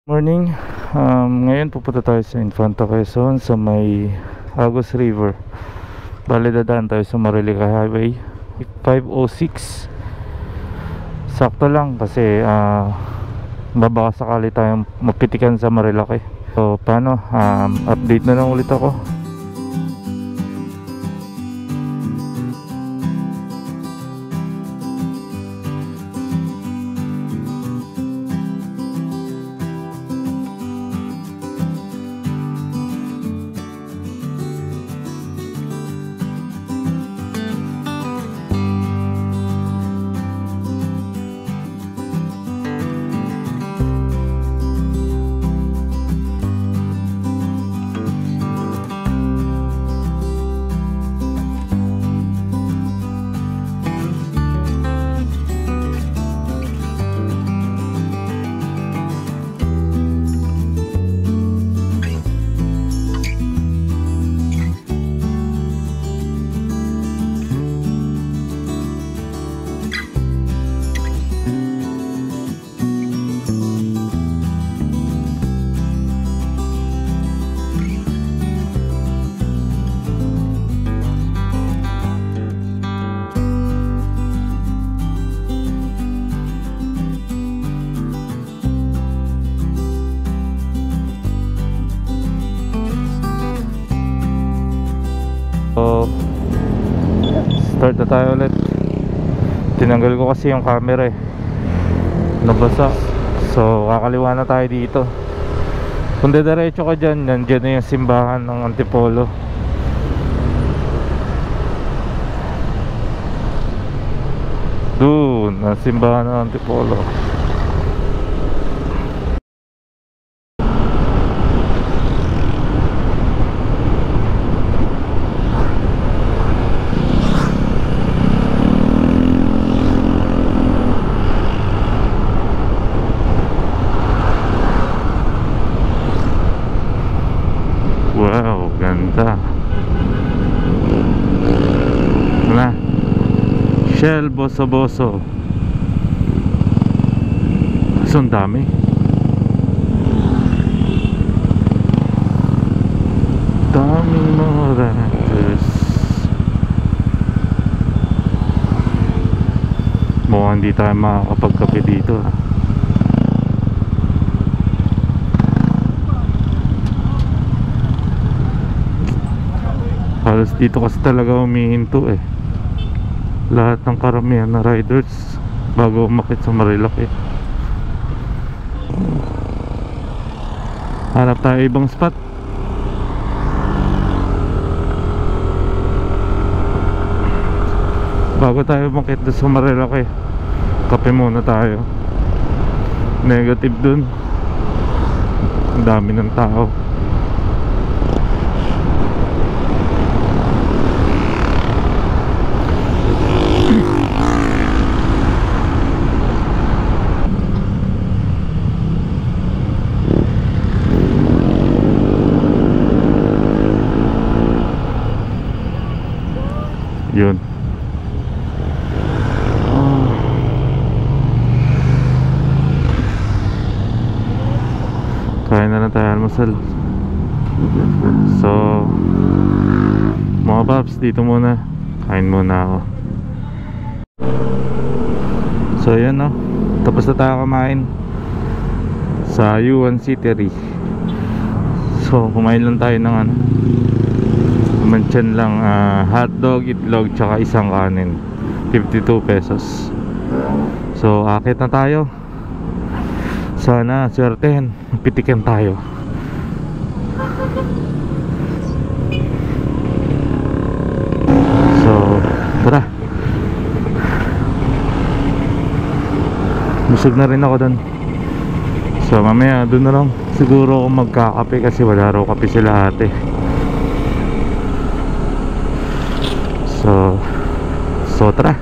Morning. Ngayon pupunta tayo sa Infanta Quezon sa may Agos River. Bale dadaan tayo sa Marillica Highway 506. Sakto lang kasi baka sakali tayong mapitikan sa Marillica. So paano, update na lang ulit ako. So start na tayo ulit. Tinanggal ko kasi yung camera nabasa. So kakaliwa na tayo dito. Kung diretso ka dyan, nandyan na yung simbahan ng Antipolo. Doon ang simbahan ng Antipolo. Wow, ganda. Wala. Shell boso-boso. So, ang dami. Daming mga ranchers. Mukhang hindi tayo makakapagkape dito. Halos dito kasi talaga humihinto lahat ng karamihan na riders bago umakit sa Marillica. Hanap tayo ibang spot. Bago tayo umakit sa Marillica, kape muna tayo. Negative dun, ang dami ng tao. Yun. Kain na lang tayo almusal. So mga paps, dito muna. Kain muna ako. So yan no, tapos na tayo kumain sa U1 City. So kumain lang tayo ng manchan lang, hotdog, itlog, tsaka isang kanin, 52 pesos. So akit na tayo. Sana swertehin, pitikin tayo. So tara. Busog na rin ako dun. So mamaya dun na lang siguro ako magkakape kasi wala raw kape sila ate. So tara.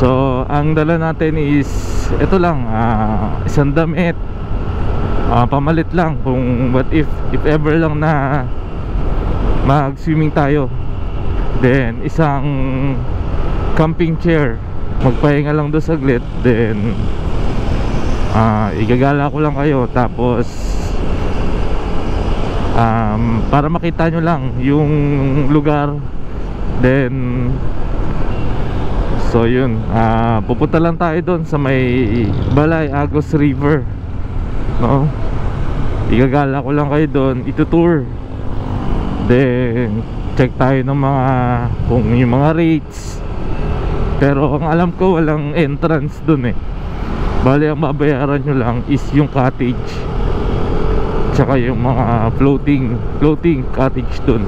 So ang dala natin is ito lang, isang damit, pamalit lang kung what if ever lang na mag-swimming tayo. Then isang camping chair, magpahinga lang doon saglit. Then igagala ko lang kayo. Tapos para makita nyo lang yung lugar. Then so yun, pupunta lang tayo doon sa may Balay Agos River, no? Igagala ko lang kayo doon, itutour. Then check tayo ng mga, kung yung mga rates. Pero ang alam ko walang entrance doon eh. Bali ang mabayaran nyo lang is yung cottage, tsaka yung mga floating cottage doon.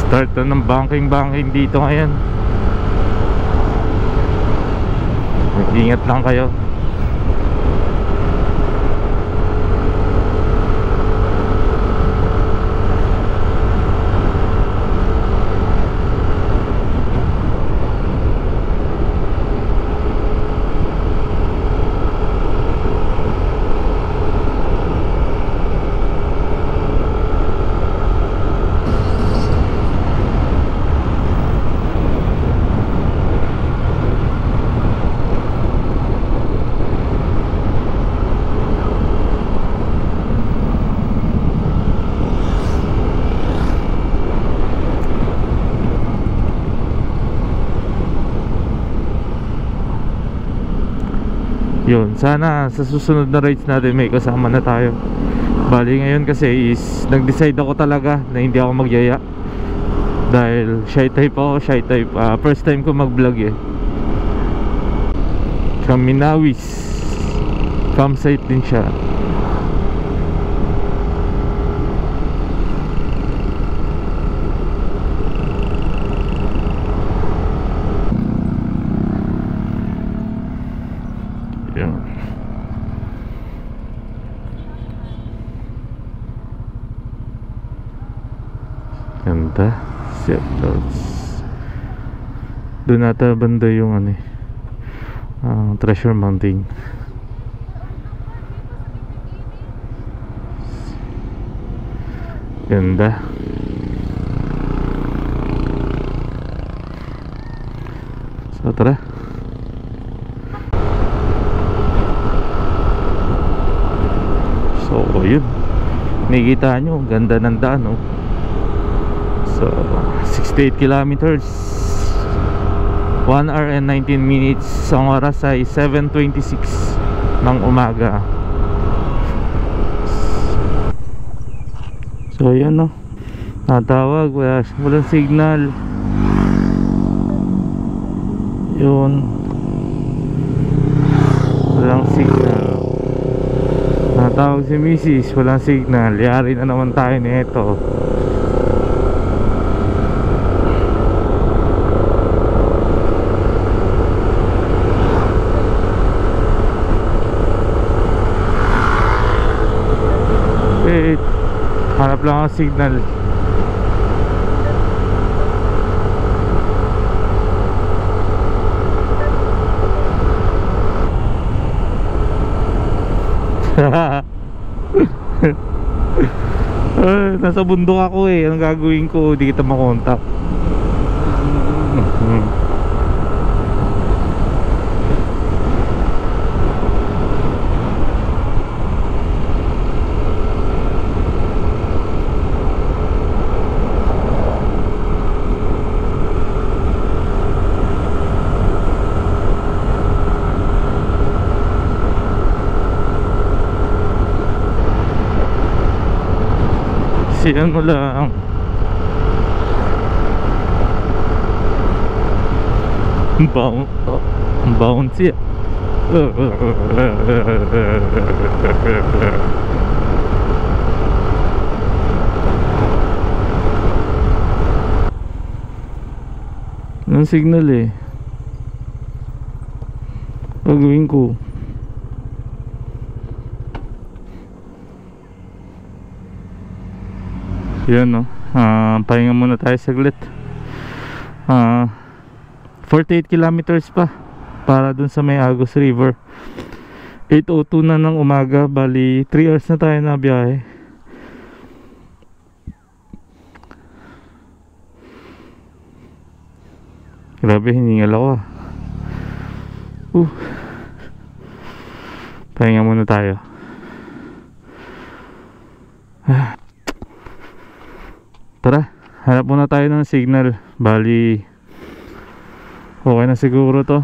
Start na ng banking dito ngayon. Mag-ingat lang kayo. Yun, sana sa susunod na rides natin may kasama na tayo. Bali ngayon kasi is nag-decide ako talaga na hindi ako magyaya. Dahil shy type ako, first time ko mag-vlog eh. Kaminawis campsite din siya. Ganda, seatbelts. Doon nata banda yung ano Treasure Mountain. Ganda. So tara. So yun, nakikita nyo ganda ng daan, no? So 68 kilometers, 1 hour and 19 minutes. Ang oras ay 7:26 ng umaga. So ayan, no, natawag, walang signal. Yun, walang signal. Natawag si Mrs., walang signal. Yari na naman tayo nito. Hanap lang ang signal. Nasa bundok ako eh. Anong gagawin ko? Di kita makontak. Siyan mo lang. Bouncy. Anong signal eh? Gagawin ko. Yan no. Pahinga muna tayo saglit. 48 kilometers pa para dun sa may Agos River. 8:02 na ng umaga. Bali 3 hours na tayo na biyahe. Grabe, hiningal ako ah. Pahinga muna tayo. Tara, hanap muna tayo ng signal. Bali okay na siguro to.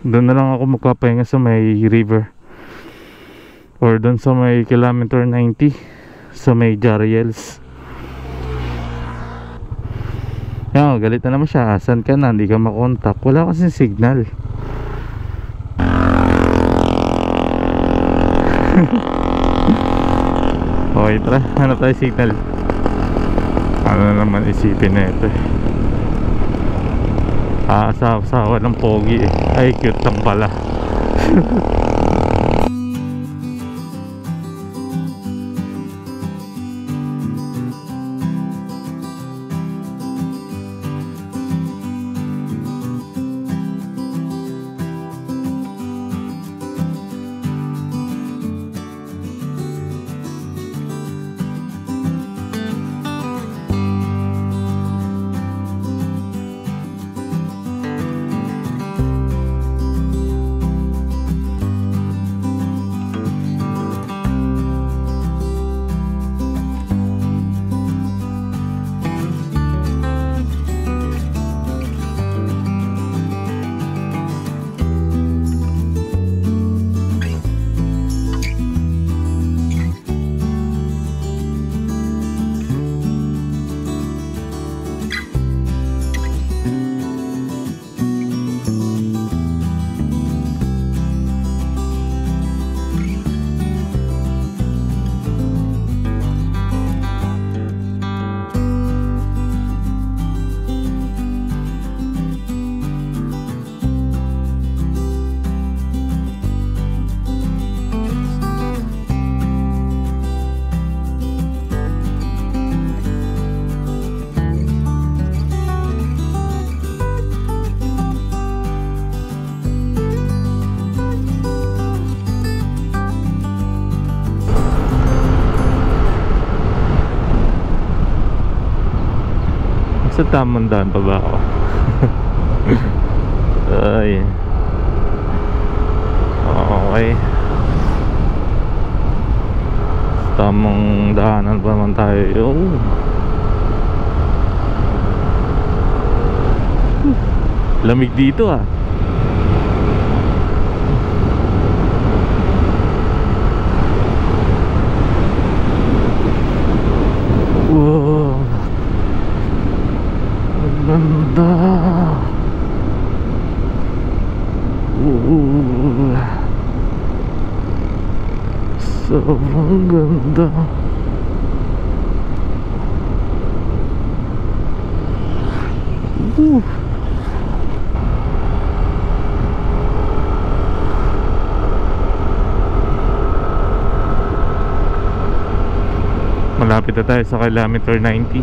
Doon na lang ako magpapahinga sa may river, or doon sa may kilometer 90 sa may Jariels. Yan, galit na naman siya. Asan ka na? Hindi ka makontak. Wala kasing signal. Okay, tara, hanap tayo signal. Ano na naman isipin na ito eh. Asawa ng pogi eh. Ay, cute lang pala. Sa tamang daan pa ba ako? Ay. Okay. Sa tamang daanan pa naman tayo. Lamig dito ah. Wow, ganda. Sobrang ganda. Malapit na tayo sa kilometer 90.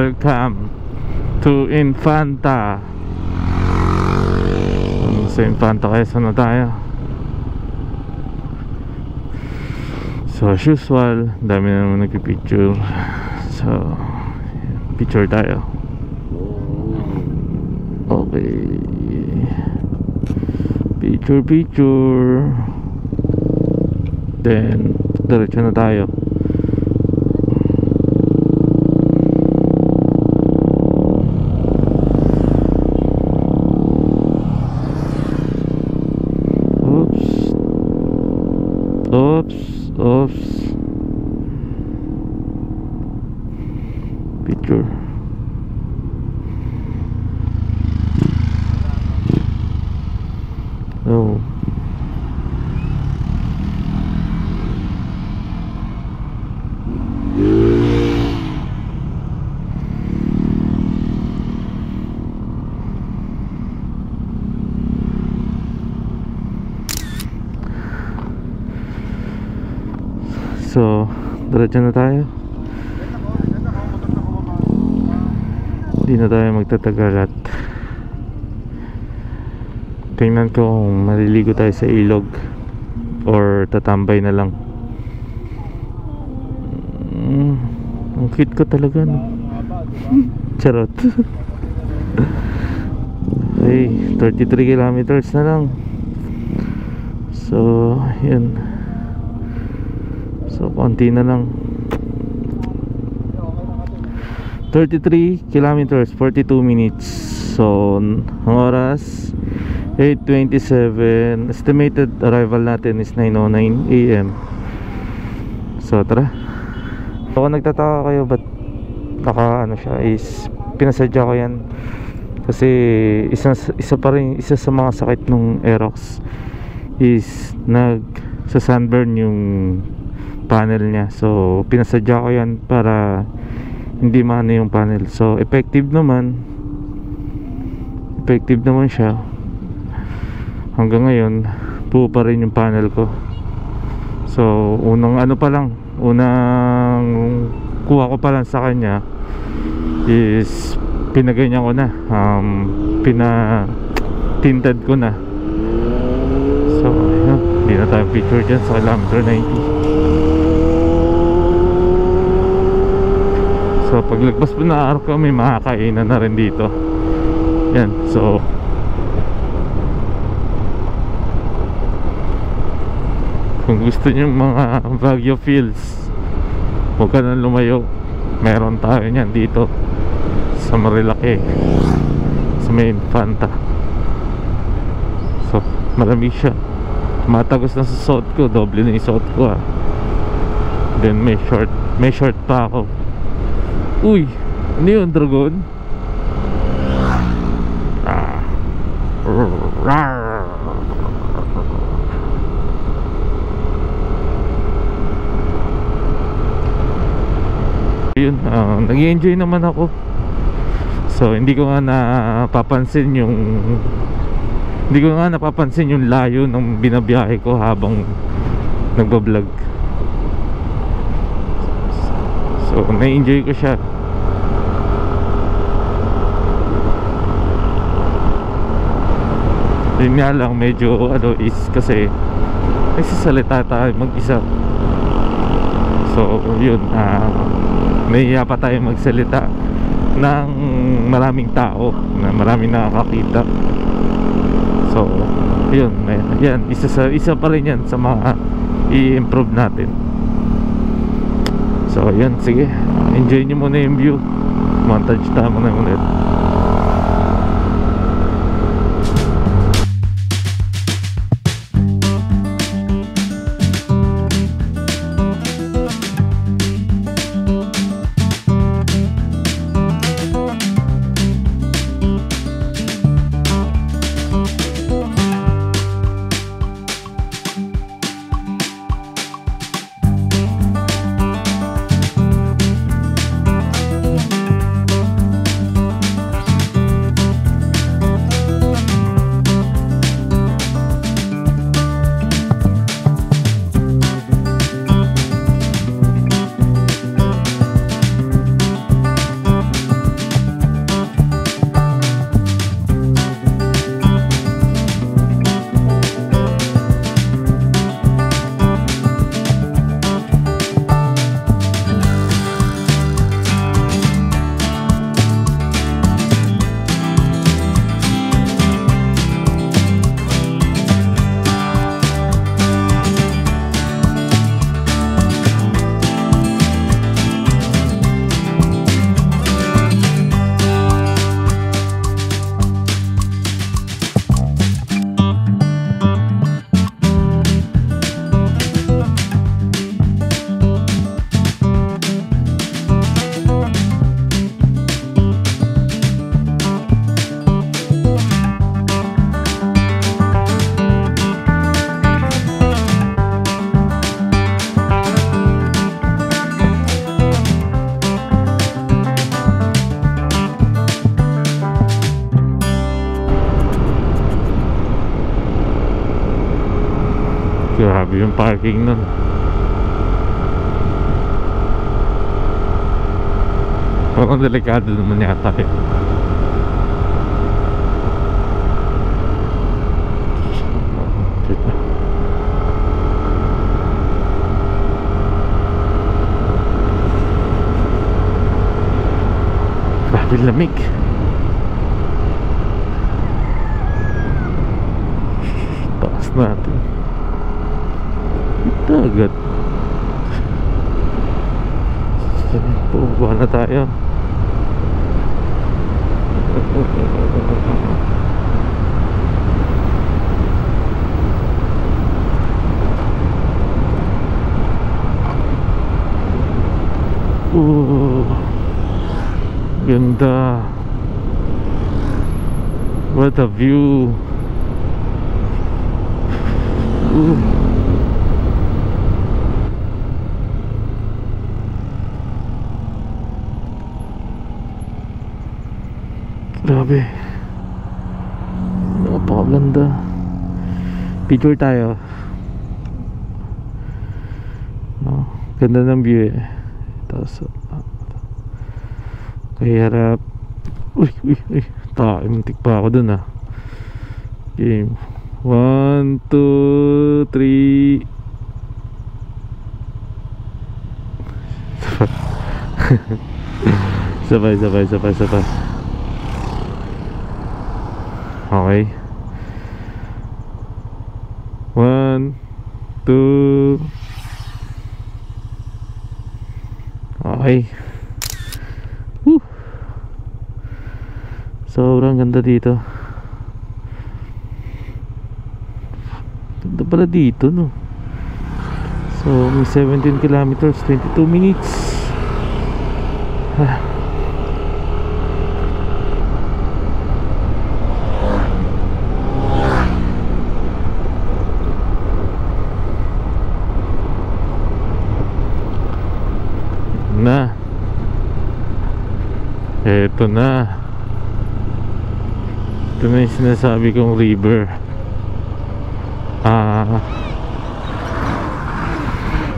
Welcome to Infanta. Sa Infanta Quezon na tayo. So as usual, dami na naman nagpipicture. So picture tayo. Okay, picture. Then diretso na tayo. Oops. Picture. Oh. So, diretso na tayo. Hindi na tayo magtatagal at tingnan ko kung maliligo tayo sa ilog or tatambay na lang. Ang cute ko talaga, no? Charot. Ay, 33 kilometers na lang. So, yun. So, konti na lang. 33 kilometers, 42 minutes. So, ang oras 8:27. Estimated arrival natin is 9:09 AM. So, tara. Ako nagtataka kayo ba't siya is pinasadya ko yan. Kasi isa sa mga sakit ng Aerox is sa sunburn yung panel niya. So pinasadya ko yan para hindi maano yung panel. So effective naman siya. Hanggang ngayon buo pa rin yung panel ko. So unang kuha ko pa lang sa kanya is pinaganyan ko na, pina-tinted ko na. So yun, hindi na tayo picture dyan sa kilometer 90. So paglagpas po na araw ko, may makakainan na rin dito. Yan, so kung gusto nyo mga Baguio feels, huwag ka nang lumayo. Meron tayo nyan dito sa Marilaki, sa may Infanta. So malamig siya, matagos na sa suot ko, doble na yung suot ko ah. Then may short pa ako. Uy, ano yun, dragon? Yun, nag-i-enjoy naman ako. So hindi ko nga napapansin yung layo ng binabiyahe ko habang nagbablog. So na-enjoy ko siya. Yun nga lang, medyo is kasi nagsasalita tayo mag-isa. So yun, nahiya pa tayo magsalita ng maraming tao, na maraming nakakakita. So yun, yan, isa pa rin yan sa mga i-improve natin. So yun, sige, enjoy nyo muna yung view. Montage tayo muna ulit. Grabe yung parking nun. Parang delikado naman yata yun. Grabe lamig. Taas natin. Dagat. Pababa na tayo. Ganda. What a view. Grabe. Napakaganda. Picture tayo. No, ganda ng view eh. Tapos kaya harap. Uy. Muntik pa ako dun ah. Game. 1, 2, 3. Sabay. Okay. 1, 2. Okay. Sobrang ganda dito. Ganda pala dito, no? So, may 17 kilometers, 22 minutes. Ito na yung sinasabi kong river.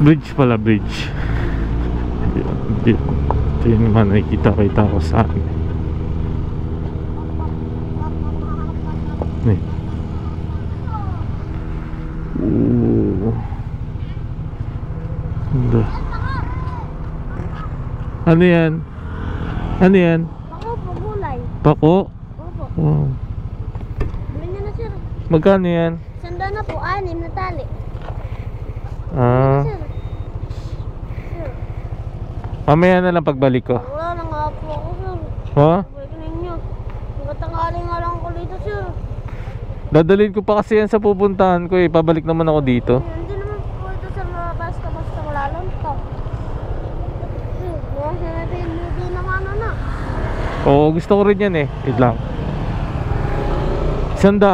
Bridge pala, bridge. Ito yung naman nakikita ko sa akin. Ano yan? Ano yan? Pako po, gulay. Pako? Opo. Wow. Bili nyo na sir. Magkano yan? Sanda na po, 6 na tali. Sir. Mamaya na lang pagbalik ko. Wala na nga po ako sir. Ha? Balik ninyo. Magkatangali nga lang ako dito sir. Dadalhin ko pa kasi yan sa pupuntahan ko eh. Pabalik naman ako dito. Hindi naman po ito sir, basta wala lang to. Buwan siya natin, hindi naman na. Oo, gusto ko rin yan eh. Wait lang. 100? Opo.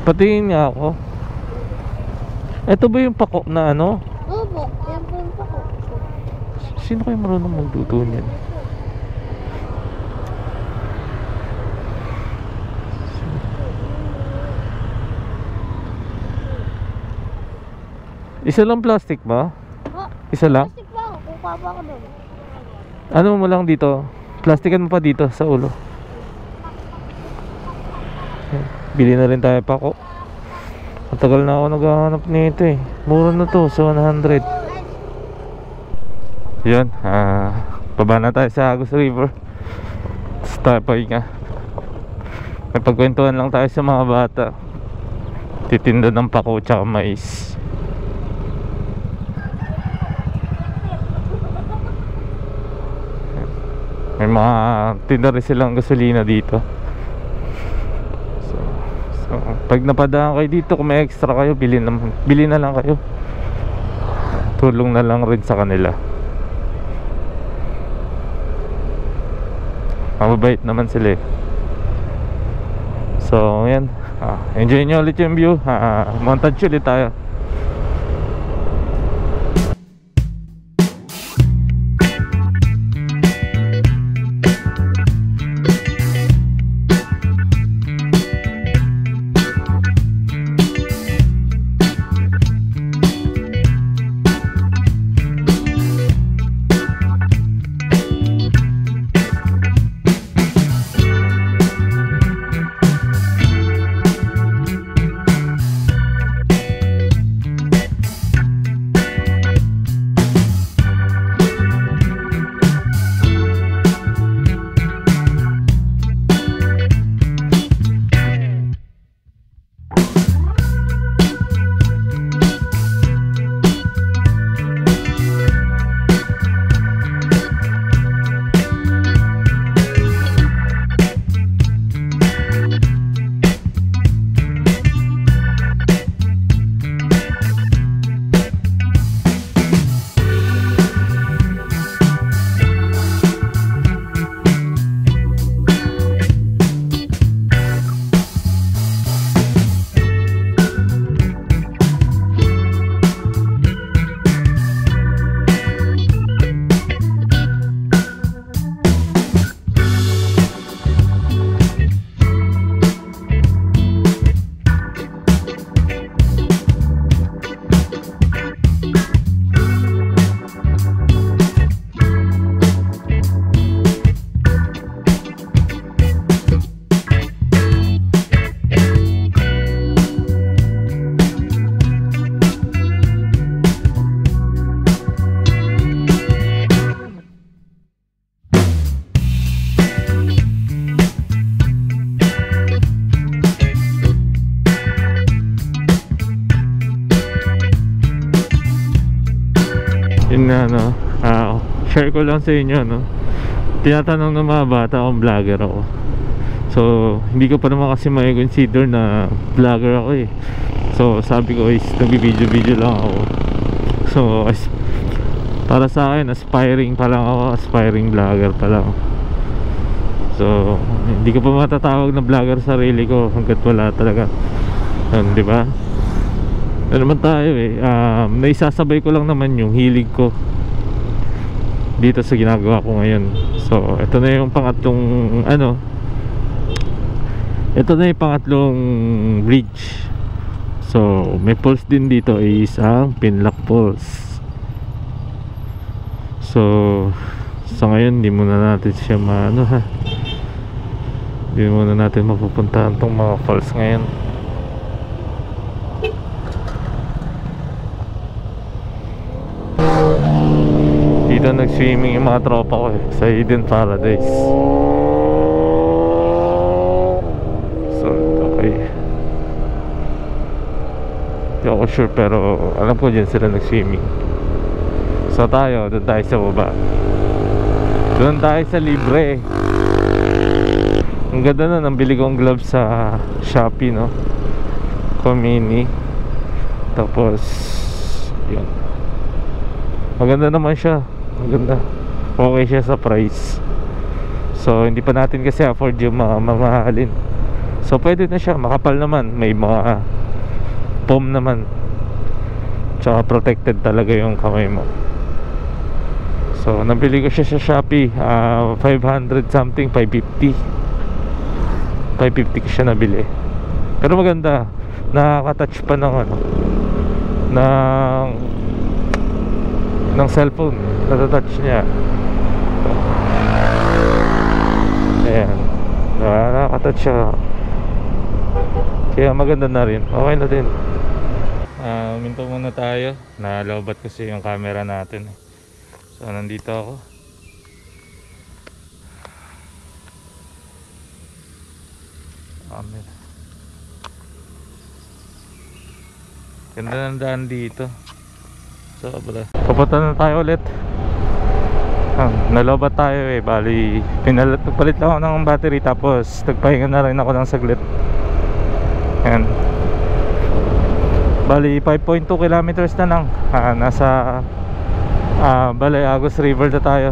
Patingin nga ako. Ito ba yung pako na ano? Opo, yan po yung pako. Sino kayo marunong magluto niyan? Isa lang plastic ba? Oh, Isa lang? plastic pa ako, kukuha pa ako doon. Ano mo lang dito? Plastikan mo pa dito sa ulo. Bili na rin tayo pako. Matagal na ako naghahanap nito eh. Mura na to, so 100. Yun, baba na tayo sa Agus River. Tapos tayo pahinga. May pagkwentuhan lang tayo sa mga bata. Titinda ng pako tsaka mais. May mga tinda rin silang gasolina dito. So pag napadaan kayo dito, kung may extra kayo, bili na lang kayo. Tulong na lang rin sa kanila. Mababait naman sila eh. So yan, enjoy nyo ulit yung view. Montage ulit tayo. na ano, share ko lang sa inyo, no. Tinatanong ng mga bata kung vlogger ako. So hindi ko pa naman kasi may consider na vlogger ako eh. So sabi ko is nagbi-video lang ako. So para sa akin aspiring pa lang ako, aspiring vlogger pa lang. So hindi ko pa matatawag na vlogger sarili ko hanggat wala talaga, di ba? Ano naman tayo eh, naisasabay ko lang naman yung hilig ko dito sa ginagawa ko ngayon. So ito na yung pangatlong ito na yung pangatlong bridge. So may pulse din dito, is ang Pinlock Pulse. So sa ngayon hindi muna natin siya hindi muna natin mapupuntahan tong mga falls ngayon. Dito nag-swimming yung mga tropa ko eh, sa Eden Paradise. So okay, hindi ako sure pero alam ko dyan sila nag-swimming. So doon tayo sa baba. Doon tayo sa libre. Ang ganda na, nambili kong gloves sa Shopee, no, Komini. Tapos yun, maganda naman siya, maganda, okay siya sa price. So hindi pa natin kasi afford yung mga mamahalin. So pwede na siya, makapal naman, may mga foam naman, tsaka protected talaga yung kamay mo. So nabili ko siya sa Shopee, 500 something, 550 ko siya nabili. Pero maganda, nakaka-touch pa ng ng cellphone, natatouch niya. Ayan, nakaka-touch siya, kaya maganda na rin, okay na din. Minto muna tayo, nalobat kasi yung camera natin. So nandito ako. Amen. Ganda ng daan dito. So papunta na tayo ulit. Nalobat tayo eh. Bali nagpalit lang ako ng battery, tapos nagpahinga na rin ako ng saglit. Ayan. Bali 5.2 kilometers na lang. Nasa Agos River na tayo.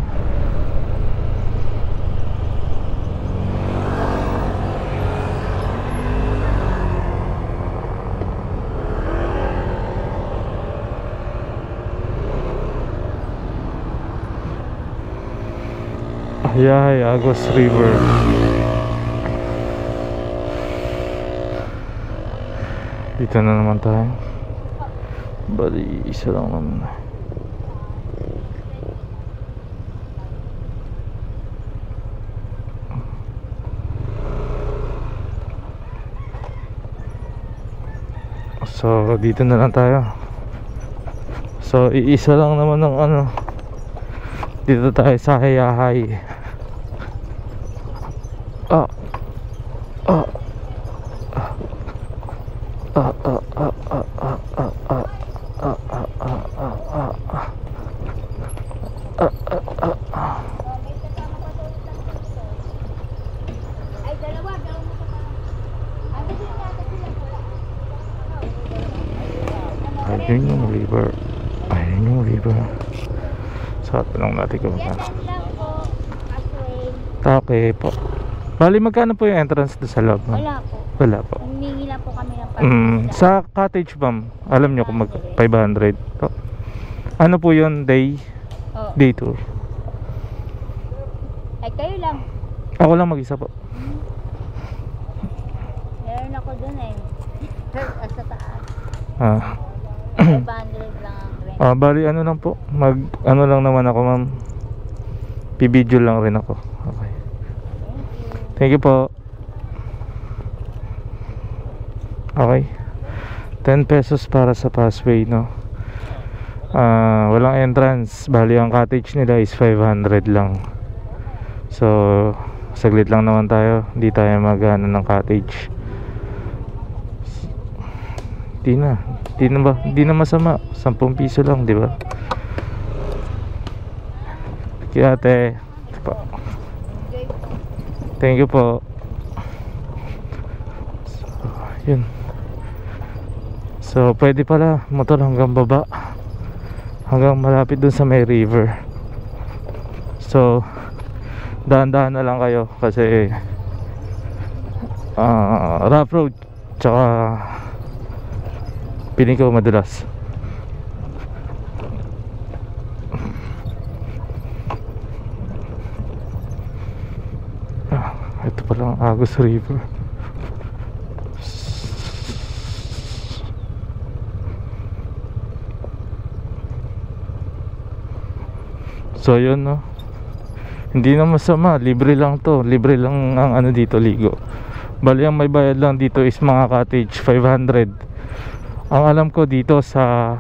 Ayay, Agos River. Dito na naman tayo. Bali isa lang naman. So dito na lang tayo. So iisa lang naman ng dito tayo sa Hayahay. Ayun yung river. Ayun yung river. So tanong natin kung magkano. Okay po. Bali magkano po yung entrance doon sa loob? Wala po. Wala po. Humingi lang po kami ng sa cottage ma'am, alam nyo kung mag 500 to. Ano po yun? Day tour. Ay kayo lang. Ako lang mag-isa po. Meron ako dun eh. Sa taas. 500 lang ang rent. Bali ano lang po, ano lang naman ako ma'am, pibidyo lang rin ako. Okay, thank you po. Okay, 10 pesos para sa passway, no. Walang entrance. Bali ang cottage nila is 500 lang. So saglit lang naman tayo, hindi tayo mag-ano ng cottage. Di na masama, 10 piso lang, di ba? Kaya ate. Thank you po. So, yun. So pwede pala motor hanggang baba, hanggang malapit dun sa may river. So dahan-dahan na lang kayo kasi rough road, tsaka piling ko madulas. Ito pala ang Agus River. So yun, no, hindi na masama, libre lang to, libre lang ang ano dito, ligo. Bali ang may bayad lang dito is mga cottage 500. Ang alam ko dito sa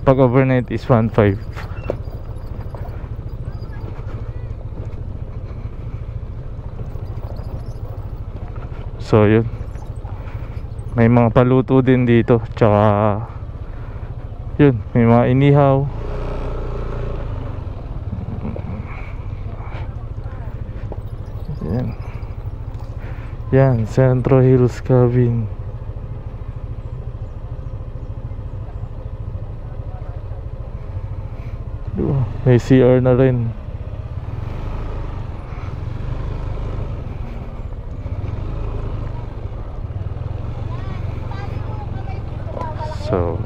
pag overnight is 1.5. So yun, may mga paluto din dito, tsaka yun, may mga inihaw. Yan. Yan, Centro Hills Cabin. May CR na rin. So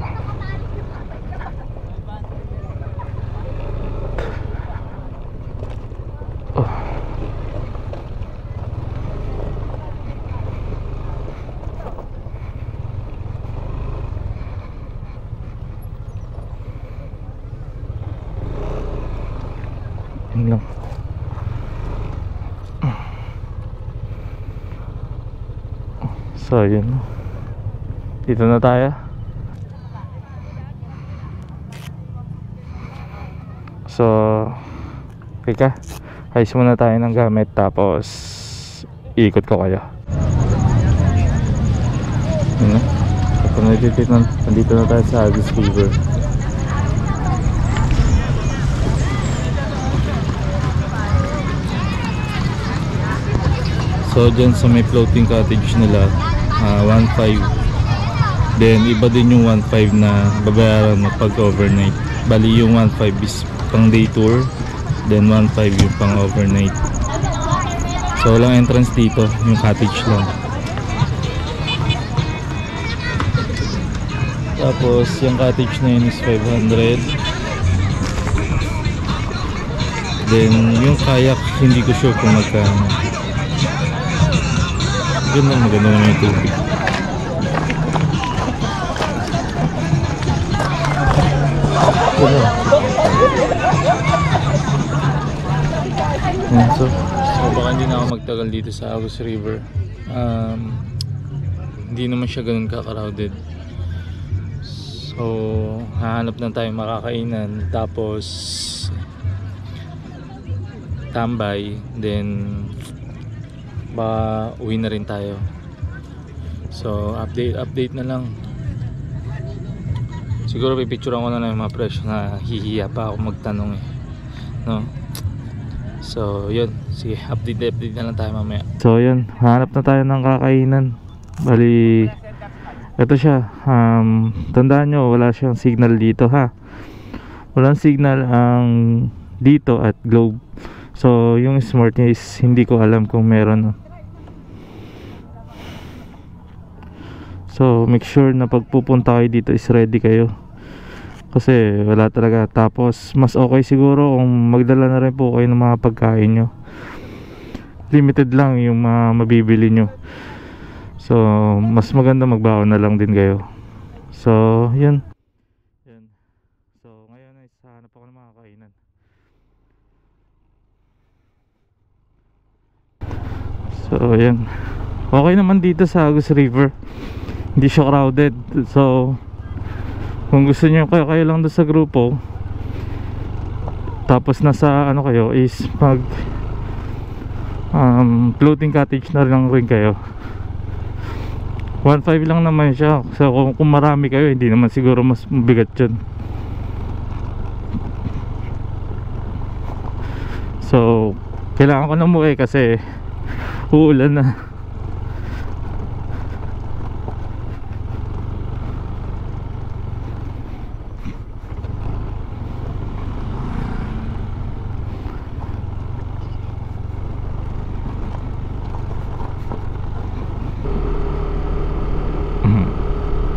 yun lang. So yun, dito na tayo. So okay ka, ayos muna tayo ng gamit, tapos iikot ko kayo. Yun na, nandito na tayo sa Agus River. So dyan sa may floating cottage nila, 1.5. Then iba din yung 1.5 na babayaran mo pag overnight. Bali yung 1.5 is pang day tour, then 1.5 yung pang overnight. So walang entrance dito, yung cottage lang. Tapos yung cottage na yun is 500. Then yung kayak, hindi ko sure kung magkano. Maganda naman yung tubig. So baka hindi na ako magtagal dito sa Agus River. Hindi naman siya ganun ka-crowded. So hahanap na tayo makakainan, tapos tambay, then baka uwi na rin tayo. So update na lang. Siguro pipicturean ko na lang yung mga presyo, na hihiya pa ako magtanong eh, no? So yun, sige, update na lang tayo mamaya. So yun, hanap na tayo ng kakainan. Bali ito siya, tandaan nyo, wala siyang signal dito ha. Walang signal ang dito at Globe. So yung Smart niya is hindi ko alam kung meron. So make sure na pagpupunta kayo dito is ready kayo, kasi wala talaga. Tapos mas okay siguro kung magdala na rin po kayo ng mga pagkain nyo. Limited lang yung mga mabibili nyo. So mas maganda magbaon na lang din kayo. So yun. So ngayon ay hanap ako ng mga kainan. So yan, okay naman dito sa Agus River, hindi siya crowded. So kung gusto niyo, kayo lang doon sa grupo, tapos nasa ano kayo is mag floating cottage na lang rin kayo, 1.5 lang naman siya. So kung marami kayo, hindi naman siguro mas mabigat yun. So kailangan ko na umuwi kasi uulan na.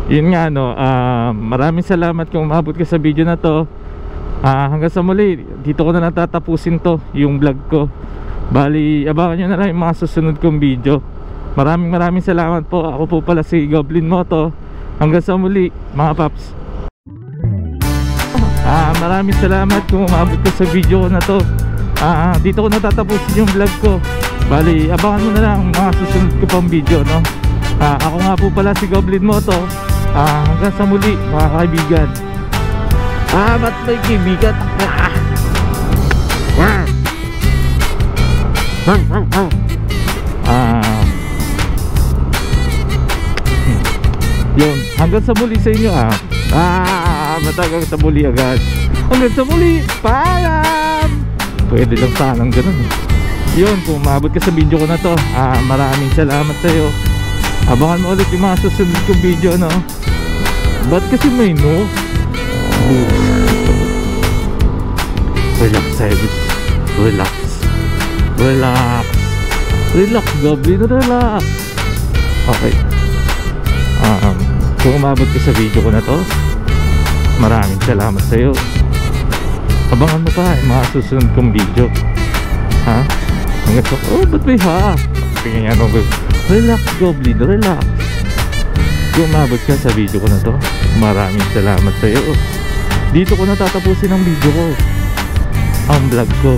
Yun nga no, maraming salamat kung umabot ka sa video na to. Hanggang sa muli, dito ko na natatapusin to, yung vlog ko. Bali, abangan nyo na lang yung mga susunod kong video. Maraming salamat po. Ako po pala si Goblin Moto. Hanggang sa muli mga paps. Maraming salamat kung umabot ka sa video ko na to. Dito ko natatapusin yung vlog ko. Bali, abangan mo na lang mga susunod ko pang video, no? Ako nga po pala si Goblin Moto. Hanggang sa muli mga kaibigan. Ba't may kaibigan? Yun, hanggang sa muli sa inyo. Hanggang sa muli agad. Hanggang sa muli, paalam. Pwede lang sanang ganun. Yun, kung umabot ka sa video ko na to, maraming salamat sa iyo. Abangan mo ulit yung mga susunod kong video, no? Ba't kasi may no? Relax, David. Relax. Relax. Relax, Goblin. Relax. Okay. Kung umabot ka sa video ko na to, maraming salamat sa iyo. Abangan mo pa yung mga susunod kong video. Hanggang sa... ba't may tingin nga nung... Relax, Goblin, relax. Kung umabot ka sa video ko na to, maraming salamat sa iyo. Dito ko natatapusin ang video ko, ang vlog ko.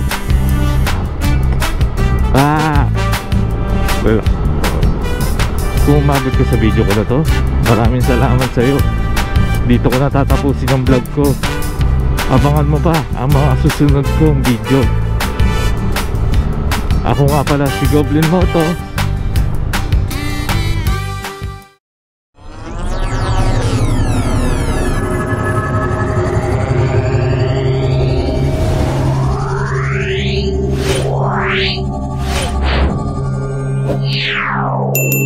Relax. Kung umabot ka sa video ko na to, maraming salamat sa iyo. Dito ko natatapusin ang vlog ko. Abangan mo pa ang mga susunod kong video. Ako nga pala si Goblin Moto. Wow.